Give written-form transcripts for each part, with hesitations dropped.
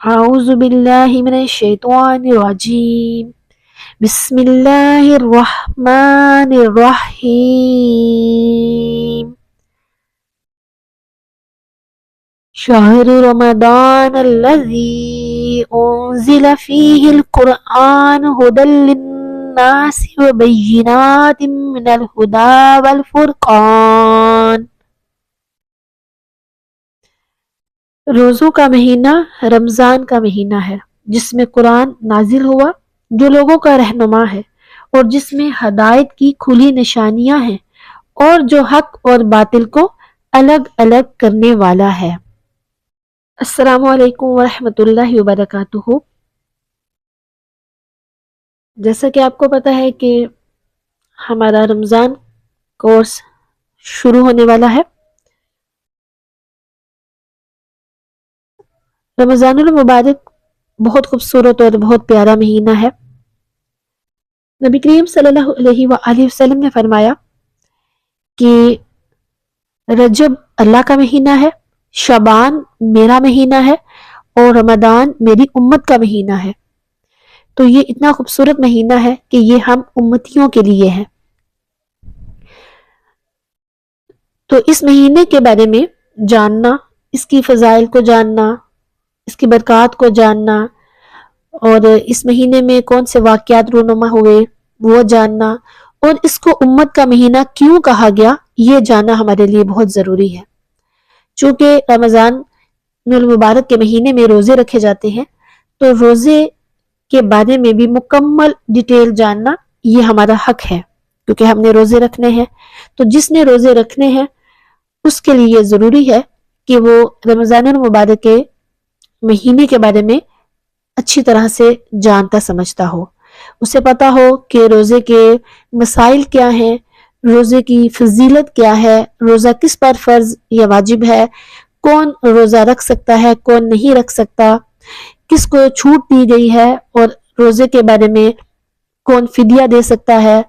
اعوذ باللہ من الشیطان الرجیم بسم اللہ الرحمن الرحیم شہر رمضان الذی انزل فیہ القرآن ھدی للناس وبینات من الھدی والفرقان۔ روزوں کا مہینہ رمضان کا مہینہ ہے جس میں قرآن نازل ہوا جو لوگوں کا رہنما ہے اور جس میں ہدایت کی کھلی نشانیاں ہیں اور جو حق اور باطل کو الگ الگ کرنے والا ہے۔ السلام علیکم ورحمۃ اللہ وبرکاتہ۔ جیسا کہ آپ کو پتہ ہے کہ ہمارا رمضان کورس شروع ہونے والا ہے۔ رمضان المبارک بہت خوبصورت اور بہت پیارا مہینہ ہے۔ نبی کریم صلی اللہ علیہ وآلہ وسلم نے فرمایا کہ رجب اللہ کا مہینہ ہے، شعبان میرا مہینہ ہے اور رمضان میری امت کا مہینہ ہے۔ تو یہ اتنا خوبصورت مہینہ ہے کہ یہ ہم امتیوں کے لیے ہے۔ تو اس مہینے کے بارے میں جاننا، اس کی فضائل کو جاننا، اس کی برکات کو جاننا اور اس مہینے میں کون سے واقعات رونما ہوئے وہ جاننا اور اس کو امت کا مہینہ کیوں کہا گیا یہ جاننا ہمارے لیے بہت ضروری ہے۔ چونکہ رمضان المبارک کے مہینے میں روزے رکھے جاتے ہیں تو روزے کے بارے میں بھی مکمل ڈیٹیل جاننا یہ ہمارا حق ہے، کیونکہ ہم نے روزے رکھنے ہیں۔ تو جس نے روزے رکھنے ہیں اس کے لیے ضروری ہے کہ وہ رمضان المبارک کے مہینے کے بارے میں اچھی طرح سے جانتا سمجھتا ہو، اسے پتا ہو کہ روزے کے مسائل کیا ہیں، روزے کی فضیلت کیا ہے، روزہ کس پر فرض یا واجب ہے، کون روزہ رکھ سکتا ہے کون نہیں رکھ سکتا، کس کو چھوٹ دی گئی ہے اور روزے کے بارے میں کون فدیہ دے سکتا ہے،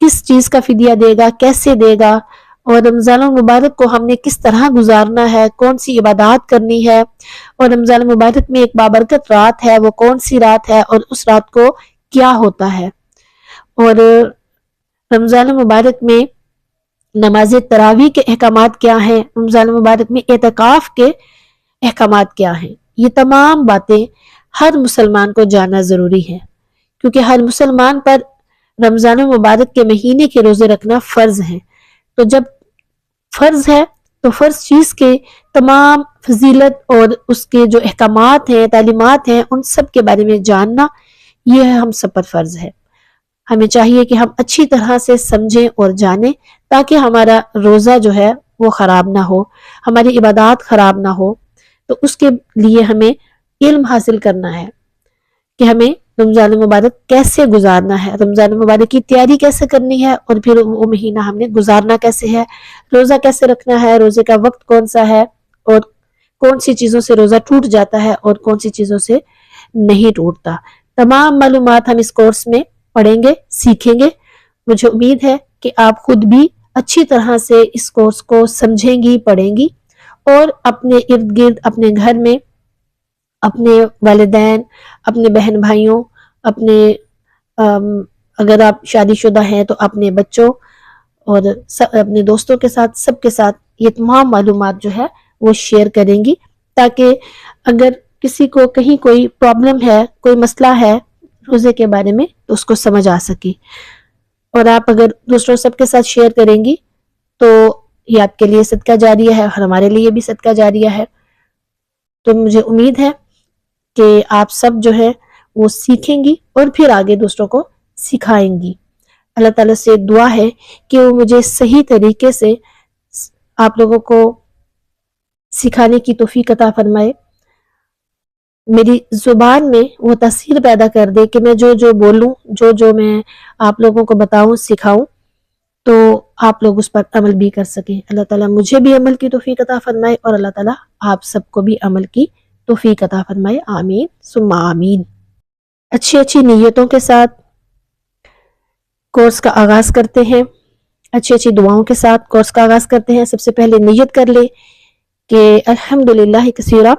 کس چیز کا فدیہ دے گا، کیسے دے گا، اور رمضان المبارک کو ہم نے کس طرح گزارنا ہے، کون سی عبادات کرنی ہے، اور رمضان المبارک میں ایک بابرکت رات ہے وہ کون سی رات ہے اور اس رات کو کیا ہوتا ہے، اور رمضان المبارک میں نماز تراویح کے احکامات کیا ہیں، رمضان المبارک میں اعتکاف کے احکامات کیا ہیں۔ یہ تمام باتیں ہر مسلمان کو جاننا ضروری ہے، کیونکہ ہر مسلمان پر رمضان المبارک کے مہینے کے روزے رکھنا فرض ہے۔ تو جب فرض ہے تو فرض چیز کے تمام فضیلت اور اس کے جو احکامات ہیں، تعلیمات ہیں، ان سب کے بارے میں جاننا یہ ہم سب پر فرض ہے۔ ہمیں چاہیے کہ ہم اچھی طرح سے سمجھیں اور جانیں تاکہ ہمارا روزہ جو ہے وہ خراب نہ ہو، ہماری عبادات خراب نہ ہو۔ تو اس کے لیے ہمیں علم حاصل کرنا ہے کہ ہمیں رمضان المبارک کیسے گزارنا ہے، رمضان المبارک کی تیاری کیسے کرنی ہے، اور پھر وہ مہینہ ہم نے گزارنا کیسے ہے، روزہ کیسے رکھنا ہے، روزے کا وقت کون سا ہے، اور کون سی چیزوں سے روزہ ٹوٹ جاتا ہے اور کون سی چیزوں سے نہیں ٹوٹتا۔ تمام معلومات ہم اس کورس میں پڑھیں گے، سیکھیں گے۔ مجھے امید ہے کہ آپ خود بھی اچھی طرح سے اس کورس کو سمجھیں گی، پڑھیں گی، اور اپنے ارد گرد، اپنے گھر میں، اپنے والدین، اپنے بہن بھائیوں، اپنے اگر آپ شادی شدہ ہیں تو اپنے بچوں اور اپنے دوستوں کے ساتھ، سب کے ساتھ یہ تمام معلومات جو ہے وہ شیئر کریں گی، تاکہ اگر کسی کو کہیں کوئی پرابلم ہے، کوئی مسئلہ ہے روزے کے بارے میں تو اس کو سمجھ آ سکے۔ اور آپ اگر دوسروں سب کے ساتھ شیئر کریں گی تو یہ آپ کے لیے صدقہ جاریہ ہے اور ہمارے لیے بھی صدقہ جاریہ ہے۔ تو مجھے امید ہے کہ آپ سب جو ہے وہ سیکھیں گی اور پھر آگے دوسروں کو سکھائیں گی۔ اللہ تعالیٰ سے دعا ہے کہ وہ مجھے صحیح طریقے سے آپ لوگوں کو سکھانے کی توفیق عطا فرمائے، میری زبان میں وہ تاثیر پیدا کر دے کہ میں جو بولوں، جو میں آپ لوگوں کو بتاؤں، سکھاؤں، تو آپ لوگ اس پر عمل بھی کر سکیں۔ اللہ تعالیٰ مجھے بھی عمل کی توفیق عطا فرمائے اور اللہ تعالیٰ آپ سب کو بھی عمل کی توفیق عطا فرمائے، آمین ثم آمین۔ اچھی نیتوں کے ساتھ کورس کا آغاز کرتے ہیں، اچھی دعاؤں کے ساتھ کورس کا آغاز کرتے ہیں۔ سب سے پہلے نیت کر لیں کہ الحمدللہ کثیرا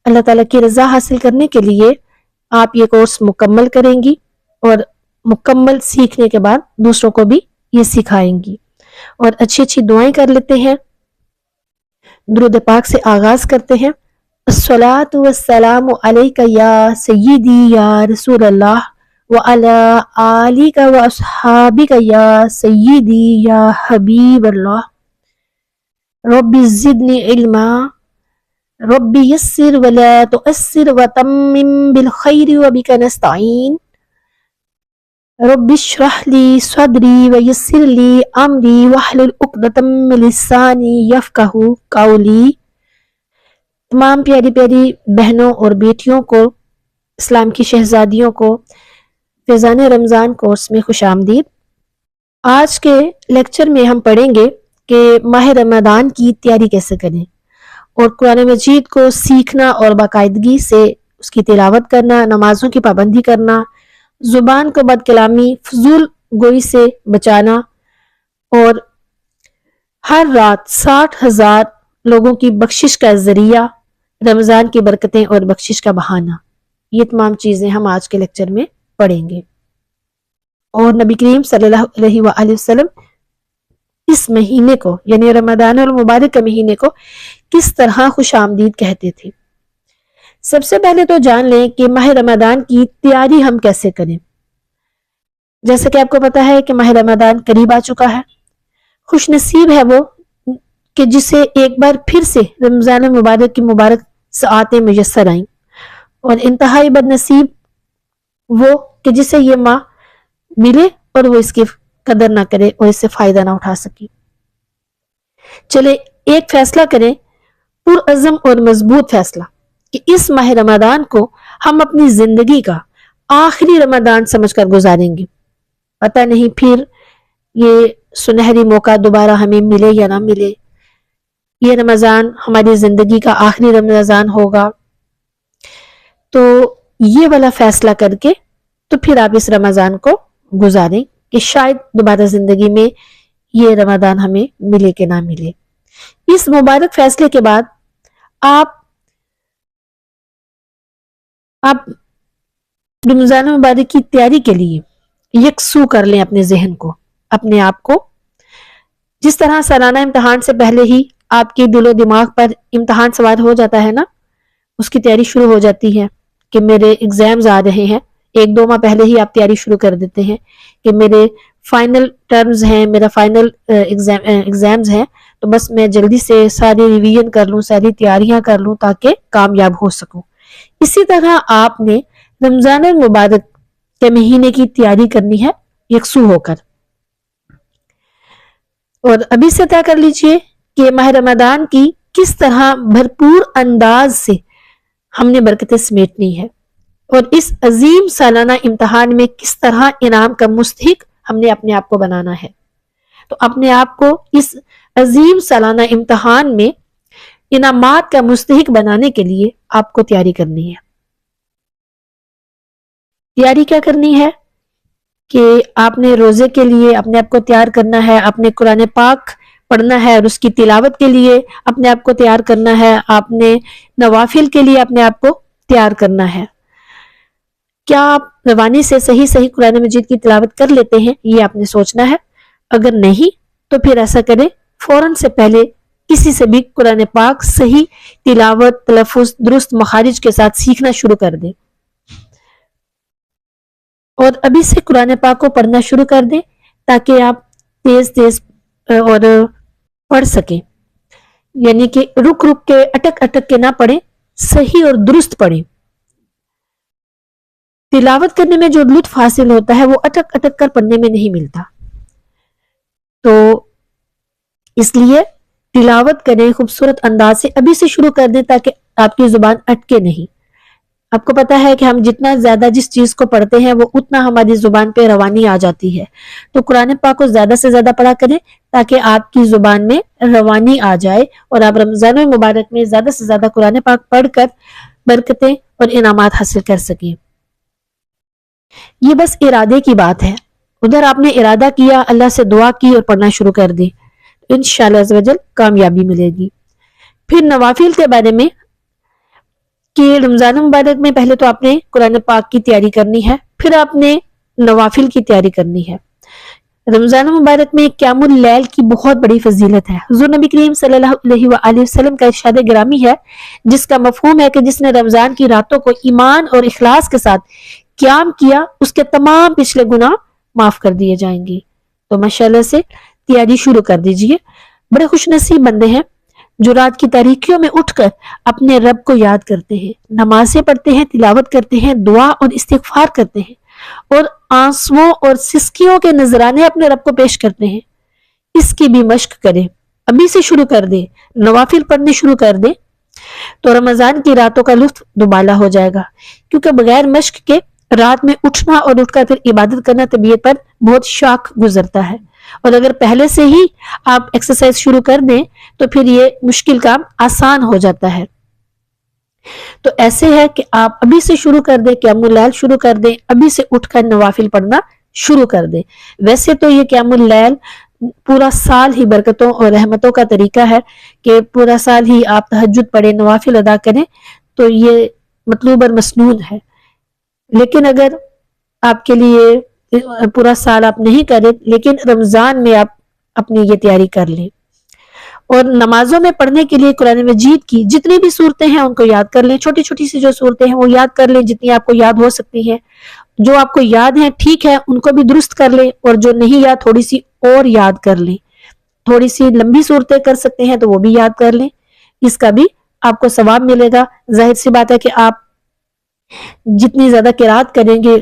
اللہ تعالیٰ کی رضا حاصل کرنے کے لیے آپ یہ کورس مکمل کریں گی اور مکمل سیکھنے کے بعد دوسروں کو بھی یہ سکھائیں گی. اور اچھی اچھی دعائیں کر لیتے ہیں. درود پاک سے آغاز کرتے ہیں. الصلاۃ والسلام علیک یا سیدی یا رسول اللہ وعلی آلک واصحابک یا سیدی یا حبیب اللہ. رب زدنی علما رب یسر ولا تؤثر وتمم بالخیر وبک نستعین. رب اشرح لی صدری ویسر لی امری واحلل عقدۃ من لسانی یفقہوا قولی. تمام پیاری پیاری بہنوں اور بیٹیوں کو، اسلام کی شہزادیوں کو فیضان رمضان کورس میں خوش آمدید. آج کے لیکچر میں ہم پڑھیں گے کہ ماہ رمضان کی تیاری کیسے کریں اور قرآن مجید کو سیکھنا اور باقاعدگی سے اس کی تلاوت کرنا، نمازوں کی پابندی کرنا، زبان کو بد کلامی، فضول گوئی سے بچانا اور ہر رات 60,000 لوگوں کی بخشش کا ذریعہ، رمضان کی برکتیں اور بخشش کا بہانہ. یہ تمام چیزیں ہم آج کے لیکچر میں پڑھیں گے. اور نبی کریم صلی اللہ علیہ وآلہ وسلم اس مہینے کو یعنی رمضان المبارک کے مہینے کو کس طرح خوش آمدید کہتے تھے. سب سے پہلے تو جان لیں کہ ماہ رمضان کی تیاری ہم کیسے کریں. جیسا کہ آپ کو پتا ہے کہ ماہ رمضان قریب آ چکا ہے. خوش نصیب ہے وہ کہ جسے ایک بار پھر سے رمضان المبارک کی مبارک ساعتیں میسر آئیں، اور انتہائی بد نصیب وہ کہ جسے یہ ماہ ملے اور وہ اس کی قدر نہ کرے اور اس سے فائدہ نہ اٹھا سکے. چلے ایک فیصلہ کریں، پرعزم اور مضبوط فیصلہ، کہ اس ماہ رمضان کو ہم اپنی زندگی کا آخری رمضان سمجھ کر گزاریں گے. پتہ نہیں پھر یہ سنہری موقع دوبارہ ہمیں ملے یا نہ ملے. یہ رمضان ہماری زندگی کا آخری رمضان ہوگا، تو یہ والا فیصلہ کر کے تو پھر آپ اس رمضان کو گزاریں کہ شاید دوبارہ زندگی میں یہ رمضان ہمیں ملے کہ نہ ملے. اس مبارک فیصلے کے بعد آپ رمضان مبارک کی تیاری کے لیے یکسو کر لیں اپنے ذہن کو، اپنے آپ کو. جس طرح سالانہ امتحان سے پہلے ہی آپ کے دل و دماغ پر امتحان سوار ہو جاتا ہے نا، اس کی تیاری شروع ہو جاتی ہے کہ میرے ایگزامز آ رہے ہیں. 1-2 ماہ پہلے ہی آپ تیاری شروع کر دیتے ہیں کہ میرے فائنل ٹرمز ہیں، میرا فائنل ایگزامز ہیں، تو بس میں جلدی سے ساری ریویژن کر لوں، ساری تیاریاں کر لوں تاکہ کامیاب ہو سکوں. اسی طرح آپ نے رمضان المبارک کے مہینے کی تیاری کرنی ہے یکسو ہو کر. اور ابھی سے طے کر لیجئے کہ ماہ رمضان کی کس طرح بھرپور انداز سے ہم نے برکتیں سمیٹنی ہے، اور اس عظیم سالانہ امتحان میں کس طرح انعام کا مستحق ہم نے اپنے آپ کو بنانا ہے. تو اپنے آپ کو اس عظیم سالانہ امتحان میں انعامات کا مستحق بنانے کے لیے آپ کو تیاری کرنی ہے. تیاری کیا کرنی ہے کہ آپ نے روزے کے لیے اپنے آپ کو تیار کرنا ہے، اپنے قرآن پاک پڑھنا ہے اور اس کی تلاوت کے لیے اپنے آپ کو تیار کرنا ہے، آپ نے نوافل کے لیے اپنے آپ کو تیار کرنا ہے. کیا آپ روانی سے صحیح قرآن مجید کی تلاوت کر لیتے ہیں، یہ آپ نے سوچنا ہے. اگر نہیں تو پھر ایسا کریں، فوراً سے پہلے کسی سے بھی قرآن پاک صحیح تلاوت، تلفظ، درست مخارج کے ساتھ سیکھنا شروع کر دیں، اور ابھی سے قرآن پاک کو پڑھنا شروع کر دیں تاکہ آپ تیز اور پڑھ سکیں. یعنی کہ رک کے اٹک کے نہ پڑھیں، صحیح اور درست پڑھیں. تلاوت کرنے میں جو لطف حاصل ہوتا ہے وہ اٹک کر پڑھنے میں نہیں ملتا. تو اس لیے تلاوت کریں خوبصورت انداز سے، ابھی سے شروع کر دیں تاکہ آپ کی زبان اٹکے نہیں. آپ کو پتا ہے کہ ہم جتنا زیادہ جس چیز کو پڑھتے ہیں وہ اتنا ہماری زبان پہ روانی آ جاتی ہے. تو قرآن پاک کو زیادہ سے زیادہ پڑھا کریں تاکہ آپ کی زبان میں روانی آ جائے اور آپ رمضان المبارک میں زیادہ سے زیادہ قرآن پاک پڑھ کر برکتیں اور انعامات حاصل کر سکیں. یہ بس ارادے کی بات ہے. ادھر آپ نے ارادہ کیا، اللہ سے دعا کی اور پڑھنا شروع کر دی، انشاءاللہ عز و جل کامیابی ملے گی. پھر نوافل کے بارے میں کہ رمضان مبارک میں پہلے تو آپ نے قرآن پاک کی تیاری کرنی ہے، پھر آپ نے نوافل کی تیاری کرنی ہے۔ رمضان مبارک میں قیام اللیل کی بہت بڑی فضیلت ہے۔ حضور نبی کریم صلی اللہ علیہ وآلہ وسلم کا ارشاد گرامی ہے، جس کا مفہوم ہے کہ جس نے رمضان کی راتوں کو ایمان اور اخلاص کے ساتھ قیام کیا، اس کے تمام پچھلے گناہ معاف کر دیے جائیں گے۔ تو ماشاءاللہ سے تیاری شروع کر دیجئے۔ بڑے خوش نصیب بندے ہیں جو رات کی تاریکیوں میں اٹھ کر اپنے رب کو یاد کرتے ہیں، نمازیں پڑھتے ہیں، تلاوت کرتے ہیں، دعا اور استغفار کرتے ہیں، اور آنسوؤں اور سسکیوں کے نذرانے اپنے رب کو پیش کرتے ہیں۔ اس کی بھی مشق کریں، ابھی سے شروع کر دیں، نوافل پڑھنے شروع کر دیں، تو رمضان کی راتوں کا لطف دوبالا ہو جائے گا۔ کیونکہ بغیر مشق کے رات میں اٹھنا اور اٹھ کر پھر عبادت کرنا طبیعت پر بہت شاق گزرتا ہے، اور اگر پہلے سے ہی آپ ایکسرسائز شروع کر دیں تو پھر یہ مشکل کام آسان ہو جاتا ہے۔ تو ایسے ہے کہ آپ ابھی سے شروع کر دیں، قیام اللیل شروع کر دیں، ابھی سے اٹھ کر نوافل پڑھنا شروع کر دیں۔ ویسے تو یہ قیام اللیل پورا سال ہی برکتوں اور رحمتوں کا طریقہ ہے کہ پورا سال ہی آپ تہجد پڑھیں، نوافل ادا کریں، تو یہ مطلوب اور مسنون ہے۔ لیکن اگر آپ کے لیے پورا سال آپ نہیں کریں، لیکن رمضان میں آپ اپنی یہ تیاری کر لیں، اور نمازوں میں پڑھنے کے لیے قرآن مجید کی جتنی بھی صورتیں ہیں ان کو یاد کر لیں، چھوٹی چھوٹی سی جو صورتیں ہیں وہ یاد کر لیں جتنی آپ کو یاد ہو سکتی ہیں۔ جو آپ کو یاد ہیں ٹھیک ہے، ان کو بھی درست کر لیں، اور جو نہیں یاد تھوڑی سی اور یاد کر لیں۔ تھوڑی سی لمبی صورتیں کر سکتے ہیں تو وہ بھی یاد کر لیں، اس کا بھی آپ کو ثواب ملے گا۔ ظاہر سی بات ہے کہ آپ جتنی زیادہ قرات کریں گے،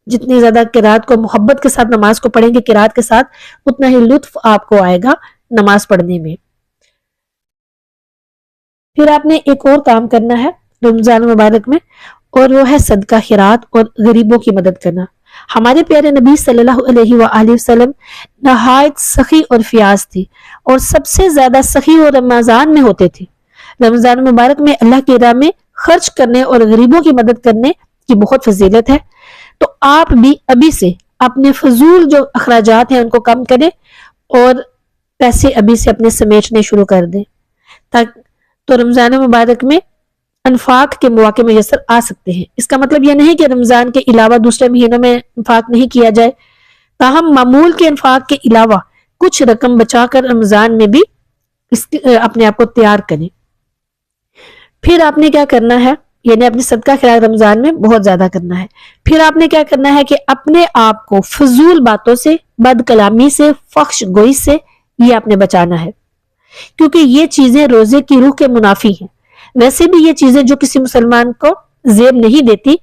جتنی زیادہ قرات کو محبت کے ساتھ نماز کو پڑھیں گے قرات کے ساتھ، اتنا ہی لطف آپ کو آئے گا نماز پڑھنے میں۔ پھر آپ نے ایک اور کام کرنا ہے رمضان مبارک میں، اور وہ ہے صدقہ خیرات اور غریبوں کی مدد کرنا۔ ہمارے پیارے نبی صلی اللہ علیہ وآلہ وسلم نہایت سخی اور فیاض تھی، اور سب سے زیادہ سخی اور رمضان میں ہوتے تھے۔ رمضان مبارک میں اللہ کی راہ میں خرچ کرنے اور غریبوں کی مدد کرنے کی بہت فضیلت ہے۔ تو آپ بھی ابھی سے اپنے فضول جو اخراجات ہیں ان کو کم کریں، اور پیسے ابھی سے اپنے سمیٹنے شروع کر دیں، تو رمضان مبارک میں انفاق کے مواقع میسر آ سکتے ہیں۔ اس کا مطلب یہ نہیں کہ رمضان کے علاوہ دوسرے مہینوں میں انفاق نہیں کیا جائے، تاہم معمول کے انفاق کے علاوہ کچھ رقم بچا کر رمضان میں بھی اپنے آپ کو تیار کریں۔ پھر آپ نے کیا کرنا ہے، یعنی اپنے صدقہ خیرات رمضان میں بہت زیادہ کرنا ہے۔ پھر آپ نے کیا کرنا ہے کہ اپنے آپ کو فضول باتوں سے، بد کلامی سے، فحش گوئی سے یہ آپ نے بچانا ہے، کیونکہ یہ چیزیں روزے کی روح کے منافی ہیں۔ ویسے بھی یہ چیزیں جو کسی مسلمان کو زیب نہیں دیتی،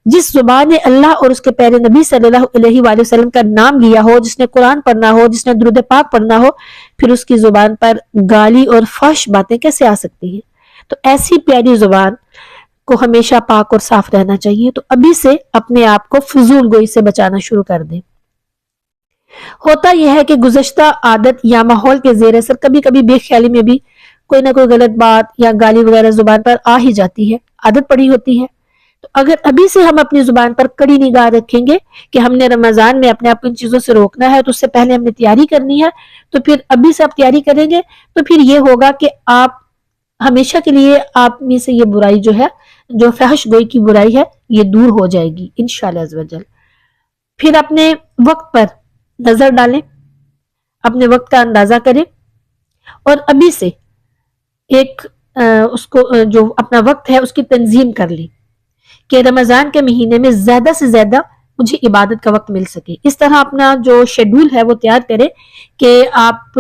جس زبان نے اللہ اور اس کے پیارے نبی صلی اللہ علیہ وآلہ وسلم کا نام لیا ہو، جس نے قرآن پڑھنا ہو، جس نے درود پاک پڑھنا ہو، پھر اس کی زبان پر گالی اور فحش باتیں کیسے آ سکتی ہیں؟ تو ایسی پیاری زبان کو ہمیشہ پاک اور صاف رہنا چاہیے۔ تو ابھی سے اپنے آپ کو فضول گوئی سے بچانا شروع کر دیں۔ ہوتا یہ ہے کہ گزشتہ عادت یا ماحول کے زیر اثر کبھی کبھی بے خیالی میں بھی کوئی نہ کوئی غلط بات یا گالی وغیرہ زبان پر آ ہی جاتی ہے، عادت پڑی ہوتی ہے۔ تو اگر ابھی سے ہم اپنی زبان پر کڑی نگاہ رکھیں گے کہ ہم نے رمضان میں اپنے آپ کو ان چیزوں سے روکنا ہے، تو اس سے پہلے ہم نے تیاری کرنی ہے، تو پھر ابھی سے آپ تیاری کریں گے تو پھر یہ ہوگا کہ آپ ہمیشہ کے لیے آپ میں سے یہ برائی جو ہے، جو فحش گوئی کی برائی ہے، یہ دور ہو جائے گی انشاءاللہ عز و جل۔ پھر اپنے وقت پر نظر ڈالیں، اپنے وقت کا اندازہ کریں، اور ابھی سے ایک اس کو جو اپنا وقت ہے اس کی تنظیم کر لیں کہ رمضان کے مہینے میں زیادہ سے زیادہ مجھے عبادت کا وقت مل سکے۔ اس طرح اپنا جو شیڈول ہے وہ تیار کریں کہ آپ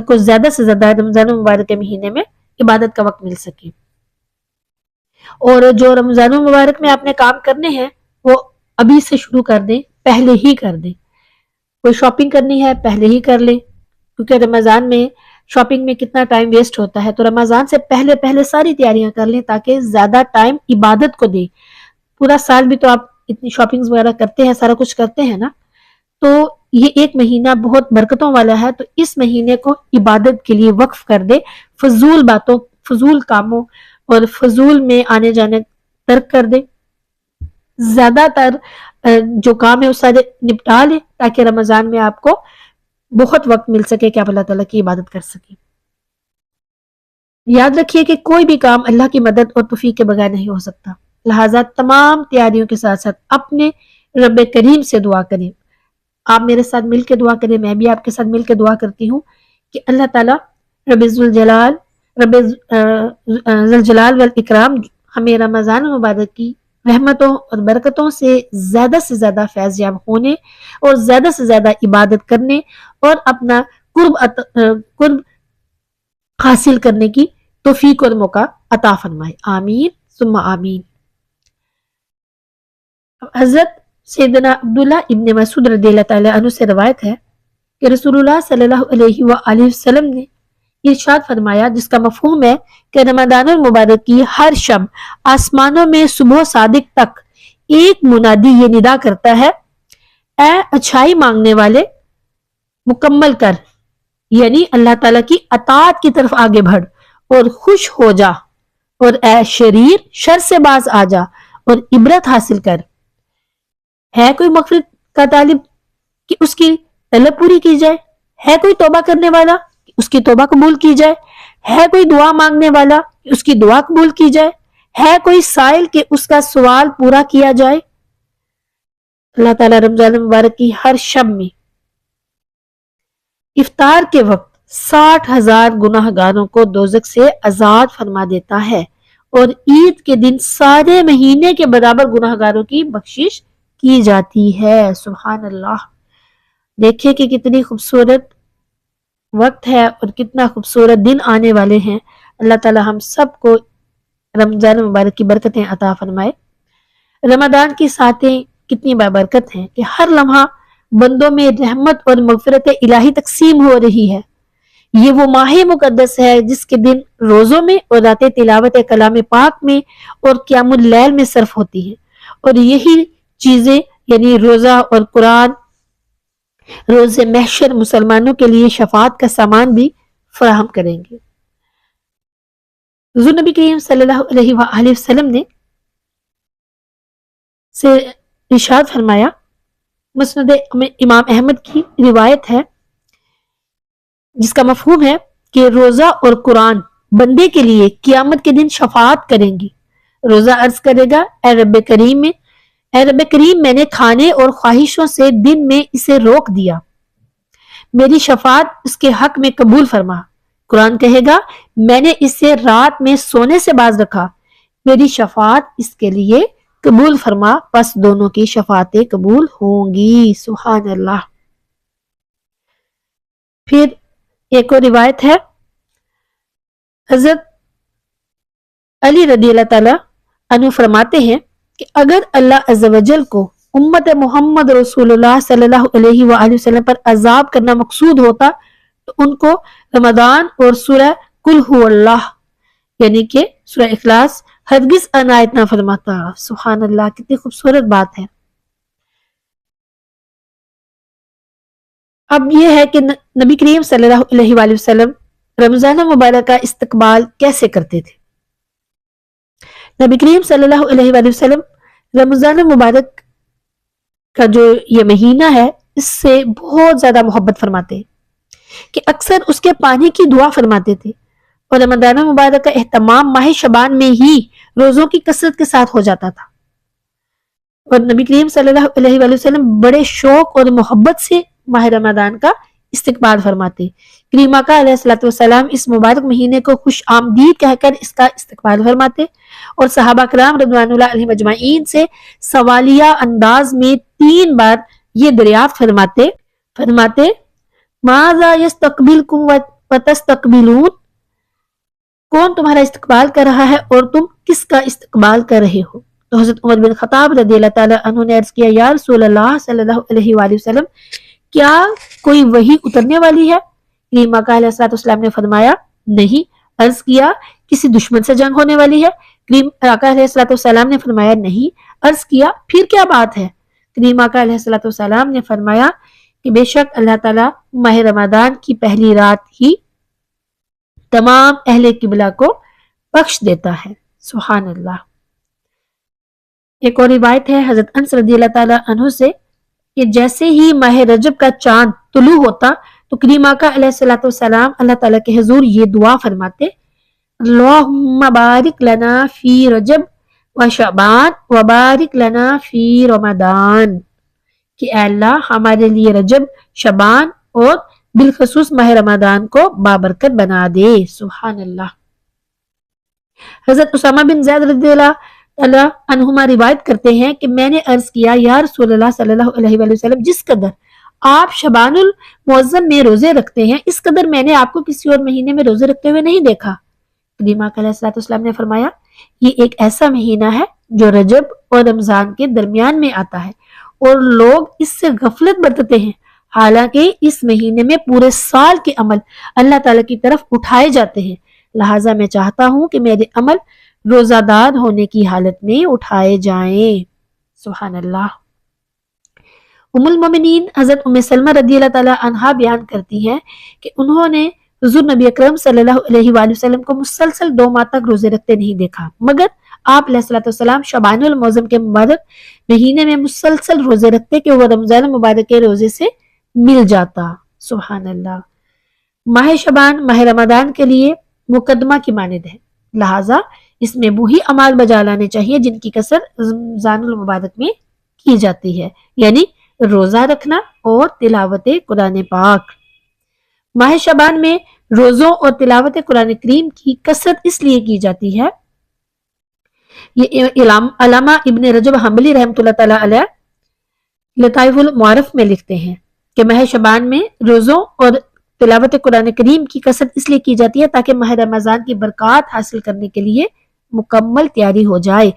کو زیادہ سے زیادہ رمضان مبارک کے مہینے میں عبادت کا وقت مل سکے۔ اور جو رمضان مبارک میں آپ نے کام کرنے ہیں وہ ابھی سے شروع کر دیں، پہلے ہی کر دیں۔ کوئی شاپنگ کرنی ہے پہلے ہی کر لیں، کیونکہ رمضان میں شاپنگ میں کتنا ٹائم ویسٹ ہوتا ہے، تو رمضان سے پہلے ساری تیاریاں کر لیں تاکہ زیادہ ٹائم عبادت کو دیں۔ پورا سال بھی تو آپ اتنی شاپنگز وغیرہ کرتے ہیں، سارا کچھ کرتے ہیں نا، تو یہ ایک مہینہ بہت برکتوں والا ہے، تو اس مہینے کو عبادت کے لیے وقف کر دے، فضول باتوں، فضول کاموں اور فضول میں آنے جانے ترک کر دے، زیادہ تر جو کام ہے وہ سارے نپٹا لیں تاکہ رمضان میں آپ کو بہت وقت مل سکے کہ آپ اللہ تعالیٰ کی عبادت کر سکیں۔ یاد رکھیے کہ کوئی بھی کام اللہ کی مدد اور توفیق کے بغیر نہیں ہو سکتا، لہٰذا تمام تیاریوں کے ساتھ ساتھ اپنے رب کریم سے دعا کریں۔ آپ میرے ساتھ مل کے دعا کریں، میں بھی آپ کے ساتھ مل کے دعا کرتی ہوں کہ اللہ تعالیٰ رب ذوالجلال والاکرام ہمیں رمضان المبارک کی رحمتوں اور برکتوں سے زیادہ فیض یاب ہونے اور زیادہ سے زیادہ عبادت کرنے اور اپنا قرب حاصل کرنے کی توفیق اور موقع عطا فرمائے، آمین ثم آمین۔ حضرت سیدنا عبداللہ ابن مسعود رضی اللہ تعالیٰ عنہ سے روایت ہے کہ رسول اللہ صلی اللہ علیہ وآلہ وسلم نے ارشاد فرمایا، جس کا مفہوم ہے کہ رمضان المبارک کی ہر شب آسمانوں میں صبح صادق تک ایک منادی یہ ندا کرتا ہے، اے اچھائی مانگنے والے مکمل کر، یعنی اللہ تعالیٰ کی اطاعت کی طرف آگے بڑھ اور خوش ہو جا، اور اے شریر شر سے باز آ جا اور عبرت حاصل کر۔ ہے کوئی مغفرت کا طالب کہ اس کی طلب پوری کی جائے، ہے کوئی توبہ کرنے والا کہ اس کی توبہ قبول کی جائے، ہے کوئی دعا مانگنے والا کہ اس کی دعا قبول کی جائے، ہے کوئی سائل کہ اس کا سوال پورا کیا جائے۔ اللہ تعالیٰ رمضان مبارک کی ہر شب میں افطار کے وقت 60,000 گناہ گاروں کو دوزخ سے آزاد فرما دیتا ہے، اور عید کے دن سارے مہینے کے برابر گناہ گاروں کی بخشش کی جاتی ہے۔ سبحان اللہ، دیکھیں کہ کتنی خوبصورت وقت ہے اور کتنا خوبصورت دن آنے والے ہیں۔ اللہ تعالی ہم سب کو رمضان مبارک کی برکتیں عطا فرمائے۔ رمضان کی ساتیں کتنی بابرکت ہیں کہ ہر لمحہ بندوں میں رحمت اور مغفرت الہی تقسیم ہو رہی ہے۔ یہ وہ ماہ مقدس ہے جس کے دن روزوں میں اور راتیں تلاوت کلام پاک میں اور قیام اللیل میں صرف ہوتی ہیں، اور یہی چیزیں یعنی روزہ اور قرآن روز محشر مسلمانوں کے لیے شفاعت کا سامان بھی فراہم کریں گے۔ حضور نبی کریم صلی اللہ علیہ وآلہ وسلم نے سے ارشاد فرمایا، مسند امام احمد کی روایت ہے جس کا مفہوم ہے کہ روزہ اور قرآن بندے کے لیے قیامت کے دن شفاعت کریں گی۔ روزہ عرض کرے گا، اے رب کریم میں نے کھانے اور خواہشوں سے دن میں اسے روک دیا، میری شفاعت اس کے حق میں قبول فرما۔ قرآن کہے گا، میں نے اسے رات میں سونے سے باز رکھا، میری شفاعت اس کے لیے قبول فرما، پس دونوں کی شفاعتیں قبول ہوں گی۔ سبحان اللہ۔ پھر ایک اور روایت ہے، حضرت علی رضی اللہ تعالیٰ عنہ فرماتے ہیں کہ اگر اللہ عز و جل کو امت محمد رسول اللہ صلی اللہ علیہ وآلہ وسلم پر عذاب کرنا مقصود ہوتا تو ان کو رمضان اور سورہ قل ہو اللہ یعنی کہ سورہ اخلاص ہرگز عنایت نہ فرماتا۔ سبحان اللہ، کتنی خوبصورت بات ہے۔ اب یہ ہے کہ نبی کریم صلی اللہ علیہ وآلہ وسلم رمضان مبارک کا استقبال کیسے کرتے تھے۔ نبی کریم صلی اللہ علیہ وآلہ وسلم رمضان مبارک کا جو یہ مہینہ ہے اس سے بہت زیادہ محبت فرماتے ہیں کہ اکثر اس کے پانی کی دعا فرماتے تھے، اور رمضان مبارک کا اہتمام ماہ شعبان میں ہی روزوں کی کثرت کے ساتھ ہو جاتا تھا، اور نبی کریم صلی اللہ علیہ وآلہ وسلم بڑے شوق اور محبت سے ماہ رمضان کا استقبال فرماتے۔ کریم آقا علیہ الصلوۃ والسلام اس مبارک مہینے کو خوش آمدید کہہ کر اس کا استقبال فرماتے، اور صحابہ کرام رضوان اللہ علیہم اجمعین سے سوالیہ انداز میں 3 بار یہ دریافت فرماتے ماذا یستقبلکم وتستقبلون، کون تمہارا استقبال کر رہا ہے اور تم کس کا استقبال کر رہے ہو؟ تو حضرت عمر بن خطاب رضی اللہ تعالیٰ عنہ نے عرض کیا، یا رسول اللہ صلی اللہ علیہ وآلہ وسلم، کیا کوئی وحی اترنے والی ہے؟ کریم آقا علیہ السلام نے فرمایا، نہیں۔ عرض کیا، کسی دشمن سے جنگ ہونے والی ہے؟ کریم آقا علیہ السلام نے فرمایا، نہیں۔ عرض کیا، پھر کیا بات ہے؟ کریم آقا علیہ السلام نے فرمایا کہ بے شک اللہ تعالیٰ ماہ رمضان کی پہلی رات ہی تمام اہل قبلہ کو بخش دیتا ہے۔ سبحان اللہ۔ ایک اور روایت ہے حضرت انس رضی اللہ تعالیٰ عنہ سے کہ جیسے ہی ماہ رجب کا چاند طلوع ہوتا تو کریم آقا علیہ السلام اللہ تعالیٰ کے حضور یہ دعا فرماتے، اللہم بارک لنا فی رجب و شعبان و بارک لنا فی رمضان، کہ اے اللہ ہمارے لیے رجب، شعبان اور بالخصوص ماہ رمضان کو بابرکت بنا دے۔ سبحان اللہ۔ حضرت اسامہ بن زید رضی اللہ عنہما روایت کرتے ہیں کہ میں نے عرض کیا یا رسول اللہ صلی اللہ علیہ وآلہ وسلم، جس قدر آپ شعبان المعظم میں روزے رکھتے ہیں اس قدر میں نے آپ کو کسی اور مہینے میں روزے رکھتے ہوئے نہیں دیکھا۔ کریم آقا علیہ الصلوۃ والسلام نے فرمایا یہ ایک ایسا مہینہ ہے جو رجب اور رمضان کے درمیان میں آتا ہے اور لوگ اس سے غفلت برتتے ہیں، حالانکہ اس مہینے میں پورے سال کے عمل اللہ تعالیٰ کی طرف اٹھائے جاتے ہیں، لہٰذا میں چاہتا ہوں کہ میرے عمل روزہ دار ہونے کی حالت میں اٹھائے جائیں۔ سبحان اللہ۔ ام المومنین حضرت ام سلمہ رضی اللہ تعالیٰ عنہا بیان کرتی ہیں کہ انہوں نے حضور نبی اکرم صلی اللہ علیہ وآلہ وسلم کو مسلسل 2 ماہ تک روزے رکھتے نہیں دیکھا، مگر آپ علیہ الصلوۃ والسلام شعبان المعظم کے مبارک مہینے میں مسلسل روزے رکھتے کہ وہ رمضان مبارک کے روزے سے مل جاتا۔ سبحان اللہ۔ ماہ شعبان ماہ رمضان کے لیے مقدمہ کی مانند ہے، لہٰذا اس میں وہی اعمال بجا لانے چاہیے جن کی کثرت رمضان المبارک میں کی جاتی ہے، یعنی روزہ رکھنا اور تلاوت قرآن پاک۔ ماہ شعبان میں روزوں اور تلاوت قرآن کریم کی کثرت اس لیے کی جاتی ہے، یہ علامہ ابن رجب حنبلی رحمۃ اللہ تعالیٰ علیہ لطائف المعارف میں لکھتے ہیں کہ ماہ شعبان میں روزوں اور تلاوت قرآن کریم کی کثرت اس لیے کی جاتی ہے تاکہ ماہ رمضان کی برکات حاصل کرنے کے لیے مکمل تیاری ہو جائے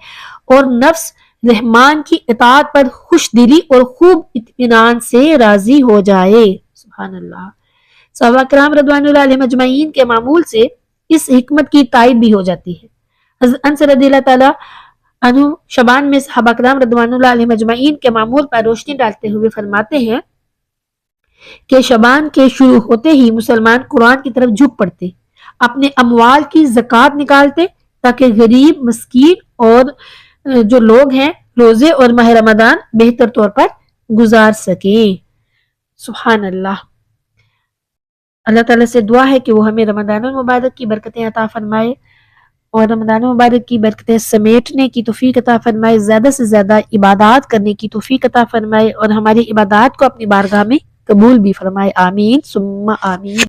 اور نفس رحمان کی اطاعت پر خوش دلی اور خوب اطمینان سے راضی ہو جائے۔ سبحان اللہ۔ صحابہ کرام رضوان اللہ علیہم اجمعین کے معمول سے اس حکمت کی تائید بھی ہو جاتی ہے۔ حضرت انس رضی اللہ تعالیٰ عنہ شعبان میں صحابہ کرام رضوان اللہ علیہم اجمعین کے معمول پر روشنی ڈالتے ہوئے فرماتے ہیں کہ شعبان کے شروع ہوتے ہی مسلمان قرآن کی طرف جھک پڑتے، اپنے اموال کی زکوٰۃ نکالتے تاکہ غریب، مسکین اور جو لوگ ہیں روزے اور ماہ رمضان بہتر طور پر گزار سکیں۔ سبحان اللہ۔ اللہ تعالیٰ سے دعا ہے کہ وہ ہمیں رمضان المبارک کی برکتیں عطا فرمائے اور رمضان المبارک کی برکتیں سمیٹنے کی توفیق عطا فرمائے، زیادہ سے زیادہ عبادات کرنے کی توفیق عطا فرمائے اور ہماری عبادات کو اپنی بارگاہ میں قبول بھی فرمائے۔ آمین ثم آمین۔